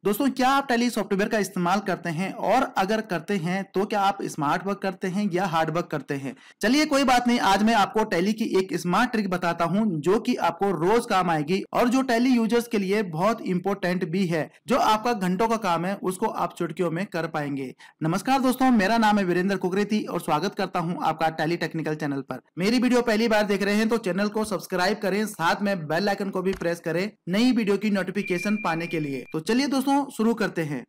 दोस्तों, क्या आप टैली सॉफ्टवेयर का इस्तेमाल करते हैं और अगर करते हैं तो क्या आप स्मार्ट वर्क करते हैं या हार्ड वर्क करते हैं? चलिए कोई बात नहीं, आज मैं आपको टैली की एक स्मार्ट ट्रिक बताता हूं जो कि आपको रोज काम आएगी और जो टैली यूजर्स के लिए बहुत इंपॉर्टेंट भी है। जो आपका घंटों का काम है उसको आप चुटकियों में कर पाएंगे। नमस्कार दोस्तों, मेरा नाम है वीरेंद्र कुकरेती और स्वागत करता हूं आपका टैली टेक्निकल चैनल पर। मेरी वीडियो पहली बार देख रहे हैं तो चैनल को सब्सक्राइब करें, साथ में बेल आइकन को भी प्रेस करें नई वीडियो की नोटिफिकेशन पाने के लिए। तो चलिए दोस्तों शुरू करते हैं।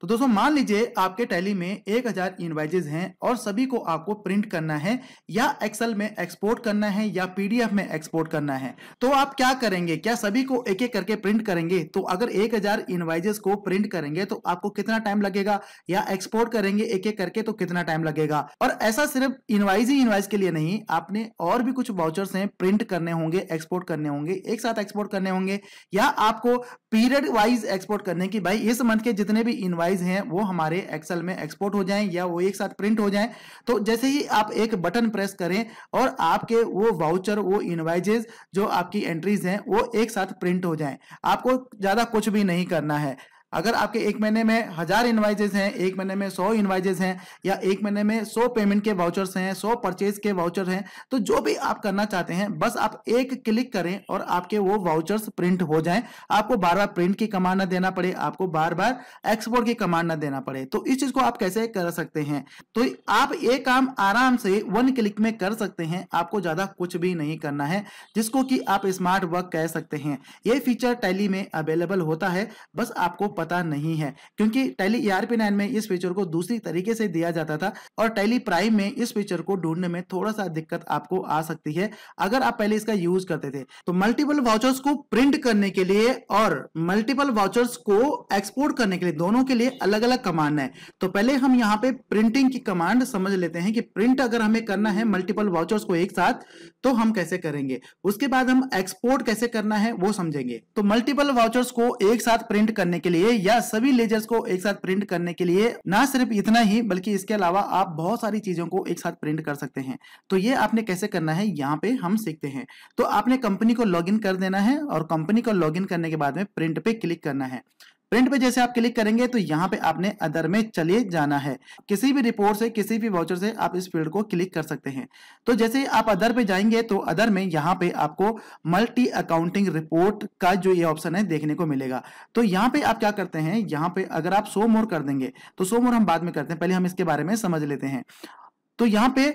तो दोस्तों मान लीजिए आपके टैली में 1000 इनवॉइसेज हैं और सभी को आपको प्रिंट करना है या एक्सेल में एक्सपोर्ट करना है या पीडीएफ में एक्सपोर्ट करना है। तो आप क्या करेंगे? क्या सभी को एक एक करके प्रिंट करेंगे? तो अगर 1000 इनवॉइसेज को प्रिंट करेंगे तो आपको कितना टाइम लगेगा, या एक्सपोर्ट करेंगे एक एक करके तो कितना टाइम लगेगा? और ऐसा सिर्फ इनवॉइस ही इनवॉइस के लिए नहीं, आपने और भी कुछ वाउचर्स हैं प्रिंट करने होंगे, एक्सपोर्ट करने होंगे, एक साथ एक्सपोर्ट करने होंगे, या आपको पीरियड वाइज एक्सपोर्ट करने की भाई इस मंथ के जितने भी इनवॉइस हैं वो हमारे एक्सेल में एक्सपोर्ट हो जाएं या वो एक साथ प्रिंट हो जाएं। तो जैसे ही आप एक बटन प्रेस करें और आपके वो वाउचर, वो इनवॉइसेस जो आपकी एंट्रीज हैं वो एक साथ प्रिंट हो जाएं। आपको ज्यादा कुछ भी नहीं करना है। अगर आपके एक महीने में 1000 इनवॉइसेस हैं, एक महीने में 100 इनवॉइसेस हैं, या एक महीने में 100 पेमेंट के वाउचर्स हैं, 100 परचेज के वाउचर हैं, तो जो भी आप करना चाहते हैं बस आप एक क्लिक करें और आपके वो वाउचर्स प्रिंट हो जाएं। आपको बार बार प्रिंट की कमांड ना देना पड़े, आपको बार बार एक्सपोर्ट की कमांड ना देना पड़े। तो इस चीज को आप कैसे कर सकते हैं? तो आप ये काम आराम से 1 क्लिक में कर सकते हैं। आपको ज्यादा कुछ भी नहीं करना है, जिसको कि आप स्मार्ट वर्क कह सकते हैं। ये फीचर टैली में अवेलेबल होता है, बस आपको पता नहीं है, क्योंकि टैली ERP9 में इस फीचर को दूसरी तरीके से दिया जाता था और टैली प्राइम में इस फीचर को ढूंढने में थोड़ा सा दिक्कत आपको आ सकती है अगर आप पहले इसका यूज करते थे। तो मल्टीपल वाउचर्स को प्रिंट करने के लिए और मल्टीपल वाउचर्स को एक्सपोर्ट करने के लिए दोनों के लिए अलग अलग कमांड है। तो पहले हम यहाँ पे प्रिंटिंग की कमांड समझ लेते हैं कि प्रिंट अगर हमें करना है मल्टीपल वाउचर्स को एक साथ तो हम कैसे करेंगे। उसके बाद हम एक्सपोर्ट कैसे करना है वो समझेंगे। तो मल्टीपल वाउचर्स को एक साथ प्रिंट करने के लिए या सभी लेजर्स को एक साथ प्रिंट करने के लिए ना सिर्फ इतना ही बल्कि इसके अलावा आप बहुत सारी चीजों को एक साथ प्रिंट कर सकते हैं। तो ये आपने कैसे करना है यहाँ पे हम सीखते हैं। तो आपने कंपनी को लॉगिन कर देना है और कंपनी को लॉगिन करने के बाद में प्रिंट पे क्लिक करना है। प्रिंट पे जैसे आप क्लिक करेंगे तो यहाँ पे आपने अदर में चले जाना है। किसी भी रिपोर्ट से, किसी भी वाउचर से आप इस फील्ड को क्लिक कर सकते हैं। तो जैसे आप अदर पे जाएंगे तो अदर में यहाँ पे आपको मल्टी अकाउंटिंग रिपोर्ट का जो ये ऑप्शन है देखने को मिलेगा। तो यहाँ पे आप क्या करते हैं, यहाँ पे अगर आप शो मोर कर देंगे तो शो मोर हम बाद में करते हैं, पहले हम इसके बारे में समझ लेते हैं। तो यहाँ पे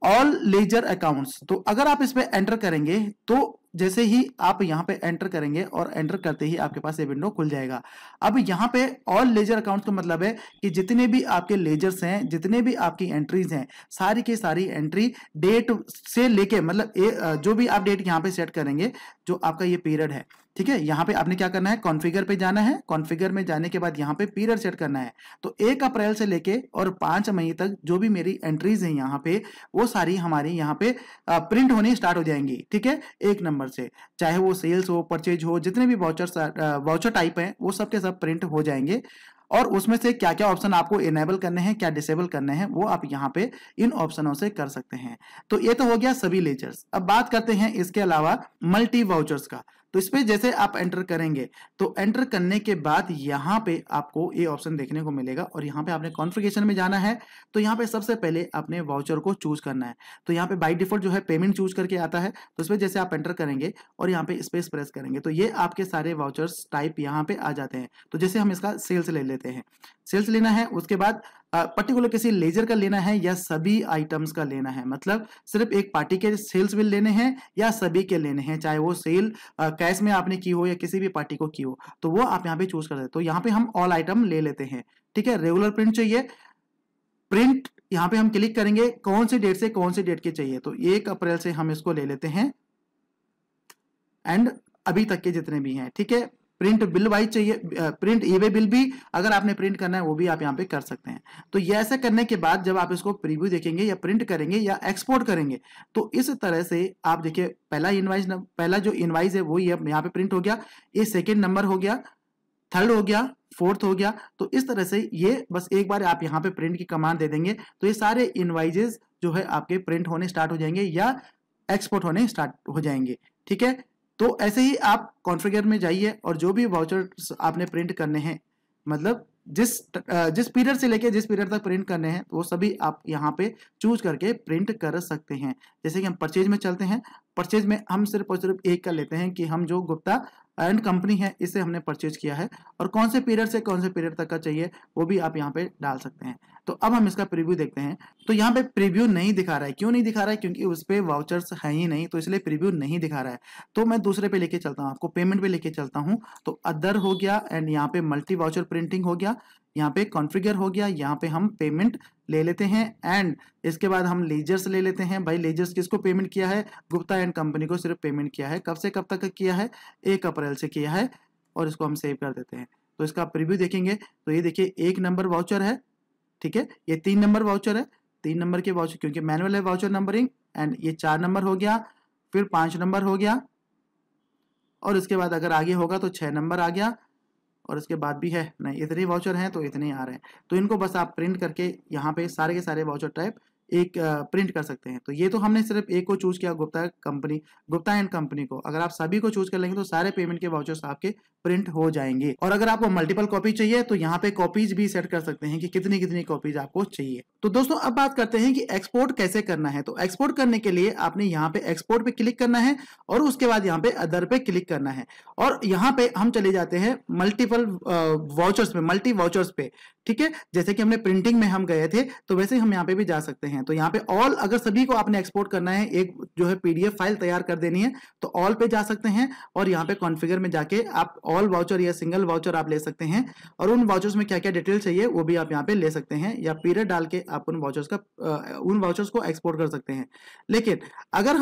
ऑल लेजर अकाउंट्स, तो अगर आप इस पे एंटर करेंगे तो जैसे ही आप यहाँ पे एंटर करेंगे और एंटर करते ही आपके पास ये विंडो खुल जाएगा। अब यहाँ पे ऑल लेजर अकाउंट्स का मतलब है कि जितने भी आपके लेजर्स हैं, जितने भी आपकी एंट्रीज हैं, सारी की सारी एंट्री डेट से लेके मतलब जो भी आप डेट यहाँ पे सेट करेंगे, जो आपका ये पीरियड है, ठीक है। यहाँ पे आपने क्या करना है, कॉन्फ़िगर पे जाना है। कॉन्फ़िगर में जाने के बाद यहाँ पे पीरियड सेट करना है। तो 1 अप्रैल से लेके और 5 मई तक जो भी मेरी एंट्रीज हैं यहाँ पे वो सारी हमारी यहाँ पे प्रिंट होनी स्टार्ट हो जाएंगी, ठीक है। 1 नंबर से, चाहे वो सेल्स हो, परचेज हो, जितने भी वाउचर टाइप हैं वो सब के सब प्रिंट हो जाएंगे। और उसमें से क्या क्या ऑप्शन आपको इनेबल करने हैं, क्या डिसेबल करने हैं, वो आप यहाँ पे इन ऑप्शनों से कर सकते हैं। तो ये तो हो गया सभी लेजर्स। अब बात करते हैं इसके अलावा मल्टी वाउचर्स का। तो इस पे जैसे आप एंटर करेंगे तो एंटर करने के बाद यहाँ पे आपको ये ऑप्शन देखने को मिलेगा और यहाँ पे आपने कॉन्फ़िगरेशन में जाना है। तो यहाँ पे सबसे पहले अपने वाउचर को चूज करना है। तो यहाँ पे बाय डिफॉल्ट जो है पेमेंट चूज करके आता है। तो इस पे जैसे आप एंटर करेंगे और यहाँ पे स्पेस प्रेस करेंगे तो ये आपके सारे वाउचर्स टाइप यहाँ पे आ जाते हैं। तो जैसे हम इसका सेल्स ले लेते हैं, सेल्स लेना है, उसके बाद पर्टिकुलर किसी लेजर का लेना है या सभी आइटम्स का लेना है, मतलब सिर्फ एक पार्टी के सेल्स बिल लेने हैं या सभी के लेने हैं, चाहे वो सेल कैश में आपने की हो या किसी भी पार्टी को की हो, तो वो आप यहाँ पे चूज कर देते। तो यहाँ पे हम ऑल आइटम ले लेते हैं, ठीक है। रेगुलर प्रिंट चाहिए, प्रिंट यहाँ पे हम क्लिक करेंगे, कौन सी डेट से कौन सी डेट की चाहिए, तो 1 अप्रैल से हम इसको ले लेते हैं एंड अभी तक के जितने भी हैं, ठीक है। प्रिंट बिल वाइज चाहिए, प्रिंट ई वे बिल भी अगर आपने प्रिंट करना है वो भी आप यहाँ पे कर सकते हैं। तो ये ऐसा करने के बाद जब आप इसको प्रीव्यू देखेंगे या प्रिंट करेंगे या एक्सपोर्ट करेंगे तो इस तरह से आप देखिए पहला जो इनवाइस है वो यहाँ पे प्रिंट हो गया, ये सेकेंड नंबर हो गया, थर्ड हो गया, फोर्थ हो गया। तो इस तरह से ये बस एक बार आप यहाँ पे प्रिंट की कमांड दे देंगे तो ये सारे इनवाइसेस जो है आपके प्रिंट होने स्टार्ट हो जाएंगे या एक्सपोर्ट होने स्टार्ट हो जाएंगे। ठीक है, तो ऐसे ही आप कॉन्फ़िगर में जाइए और जो भी वाउचर्स आपने प्रिंट करने हैं, मतलब जिस पीरियड से लेके जिस पीरियड तक प्रिंट करने हैं वो सभी आप यहाँ पे चूज करके प्रिंट कर सकते हैं। जैसे कि हम परचेज में चलते हैं, परचेज में हम सिर्फ और सिर्फ एक का लेते हैं कि हम जो गुप्ता एंड कंपनी है इससे हमने परचेज किया है, और कौन से पीरियड से कौन से पीरियड तक का चाहिए वो भी आप यहाँ पे डाल सकते हैं। तो अब हम इसका प्रीव्यू देखते हैं। तो यहाँ पे प्रीव्यू नहीं दिखा रहा है, क्यों नहीं दिखा रहा है? क्योंकि उस पे वाउचर्स है ही नहीं, तो इसलिए प्रीव्यू नहीं दिखा रहा है। तो मैं दूसरे पे लेके चलता हूँ, आपको पेमेंट पे लेके चलता हूँ। तो अदर हो गया एंड यहाँ पे मल्टी वाउचर प्रिंटिंग हो गया, यहाँ पे कॉन्फ़िगर हो गया, यहाँ पे हम पेमेंट ले लेते हैं एंड इसके बाद हम लेजर्स ले लेते हैं। भाई लेजर्स किसको पेमेंट किया है? गुप्ता एंड कंपनी को सिर्फ पेमेंट किया है। कब से कब तक किया है? 1 अप्रैल से किया है, और इसको हम सेव कर देते हैं। तो इसका प्रीव्यू देखेंगे तो ये देखिए 1 नंबर वाउचर है, ठीक है, ये 3 नंबर वाउचर है, 3 नंबर के वाउचर क्योंकि मैनुअल है वाउचर नंबरिंग, एंड ये 4 नंबर हो गया, फिर 5 नंबर हो गया, और इसके बाद अगर आगे होगा तो 6 नंबर आ गया, और इसके बाद भी है नहीं, इतने वाउचर हैं तो इतने आ रहे हैं। तो इनको बस आप प्रिंट करके यहाँ पे सारे के सारे वाउचर टाइप एक प्रिंट कर सकते हैं। तो ये तो हमने सिर्फ एक को चूज किया, गुप्ता एंड कंपनी को। अगर आप सभी को चूज कर लेंगे तो सारे पेमेंट के वाउचर्स आपके प्रिंट हो जाएंगे। और अगर आपको मल्टीपल कॉपी चाहिए तो यहाँ पे कॉपीज भी सेट कर सकते हैं कि कितनी कितनी कॉपीज आपको चाहिए। तो दोस्तों अब बात करते हैं कि एक्सपोर्ट कैसे करना है। तो एक्सपोर्ट करने के लिए आपने यहाँ पे एक्सपोर्ट पे क्लिक करना है, और उसके बाद यहाँ पे अदर पे क्लिक करना है, और यहाँ पे हम चले जाते हैं मल्टीपल वाउचर्स पे, मल्टी वाउचर्स पे। ठीक है, जैसे कि हमने प्रिंटिंग में हम गए थे तो वैसे हम यहाँ पे भी जा सकते हैं। तो यहाँ पे ऑल, अगर सभी को आपने एक्सपोर्ट करना है, एक जो है पीडीएफ फाइल तैयार कर देनी है, तो ऑल पे जा सकते हैं, और यहाँ पे कॉन्फ़िगर में जाके आप ऑल वाउचर या सिंगल वाउचर आप ले सकते हैं, और उन वाउचर्स में क्या क्या डिटेल चाहिए वो भी आप यहाँ पे ले सकते हैं, या पीरियड डाल के आप उन वाउचर्स को एक्सपोर्ट कर सकते हैं। लेकिन अगर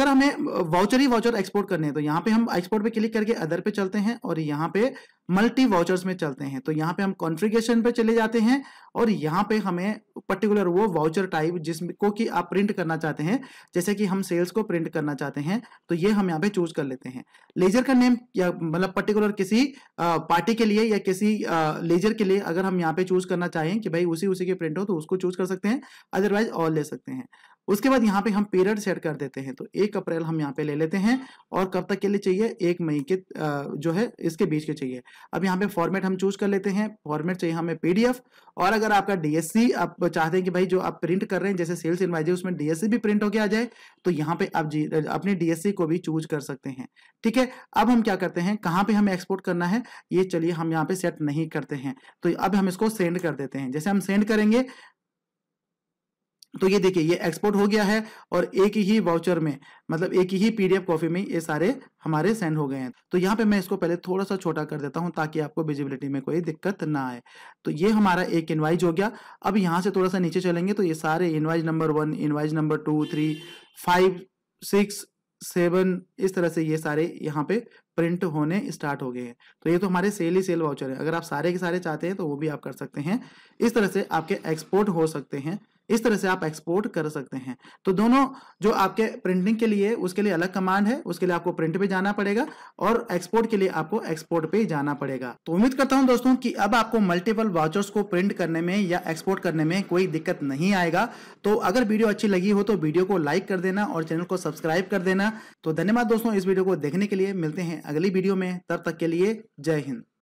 हमें वाउचर ही वाउचर एक्सपोर्ट करने हैं तो यहाँ पे हम एक्सपोर्ट पे क्लिक करके अदर पे चलते हैं, और यहाँ पे मल्टी वाउचर्स में चलते हैं। तो यहाँ पे हम कॉन्फ़िगरेशन पे चले जाते हैं, और यहाँ पे हमें पर्टिकुलर वो वाउचर टाइप जिसको कि आप प्रिंट करना चाहते हैं, जैसे कि हम सेल्स को प्रिंट करना चाहते हैं, तो ये हम यहाँ पे चूज कर लेते हैं। लेजर का नेम, या मतलब पर्टिकुलर किसी पार्टी के लिए या किसी लेजर के लिए अगर हम यहाँ पे चूज करना चाहें कि भाई उसी के प्रिंट हो तो उसको चूज कर सकते हैं, अदरवाइज ऑल ले सकते हैं। उसके बाद यहाँ पे हम पीरियड सेट कर देते हैं, तो 1 अप्रैल हम यहाँ पे ले लेते हैं, और कब तक के लिए चाहिए? 1 मई के जो है इसके बीच के चाहिए। अब यहाँ पे फॉर्मेट हम चूज कर लेते हैं, फॉर्मेट चाहिए हमें पीडीएफ, और अगर आपका डीएससी आप चाहते हैं कि भाई जो आप प्रिंट कर रहे हैं जैसे सेल्स इनवाइस उसमें डीएससी भी प्रिंट होके आ जाए, तो यहाँ पे आप अपनी डीएससी को भी चूज कर सकते हैं। ठीक है, अब हम क्या करते हैं, कहाँ पे हमें एक्सपोर्ट करना है ये चलिए हम यहाँ पे सेट नहीं करते हैं, तो अब हम इसको सेंड कर देते हैं। जैसे हम सेंड करेंगे तो ये देखिए ये एक्सपोर्ट हो गया है, और एक ही वाउचर में, मतलब एक ही पीडीएफ कॉपी में ये सारे हमारे सेंड हो गए हैं। तो यहाँ पे मैं इसको पहले थोड़ा सा छोटा कर देता हूँ ताकि आपको विजिबिलिटी में कोई दिक्कत ना आए। तो ये हमारा एक इनवाइस हो गया। अब यहाँ से थोड़ा सा नीचे चलेंगे तो ये सारे इनवाइस नंबर 1, इनवाइस नंबर 2, 3, 5, 6, 7 इस तरह से ये सारे यहाँ पे प्रिंट होने स्टार्ट हो गए हैं। तो ये तो हमारे सेल ही सेल वाउचर है। अगर आप सारे के सारे चाहते हैं तो वो भी आप कर सकते हैं। इस तरह से आपके एक्सपोर्ट हो सकते हैं, इस तरह से आप एक्सपोर्ट कर सकते हैं। तो दोनों जो आपके प्रिंटिंग के लिए उसके लिए अलग कमांड है, उसके लिए आपको प्रिंट पे जाना पड़ेगा, और एक्सपोर्ट के लिए आपको एक्सपोर्ट पे जाना पड़ेगा। तो उम्मीद करता हूं दोस्तों कि अब आपको मल्टीपल वाउचर्स को प्रिंट करने में या एक्सपोर्ट करने में कोई दिक्कत नहीं आएगा। तो अगर वीडियो अच्छी लगी हो तो वीडियो को लाइक कर देना और चैनल को सब्सक्राइब कर देना। तो धन्यवाद दोस्तों इस वीडियो को देखने के लिए। मिलते हैं अगली वीडियो में, तब तक के लिए जय हिंद।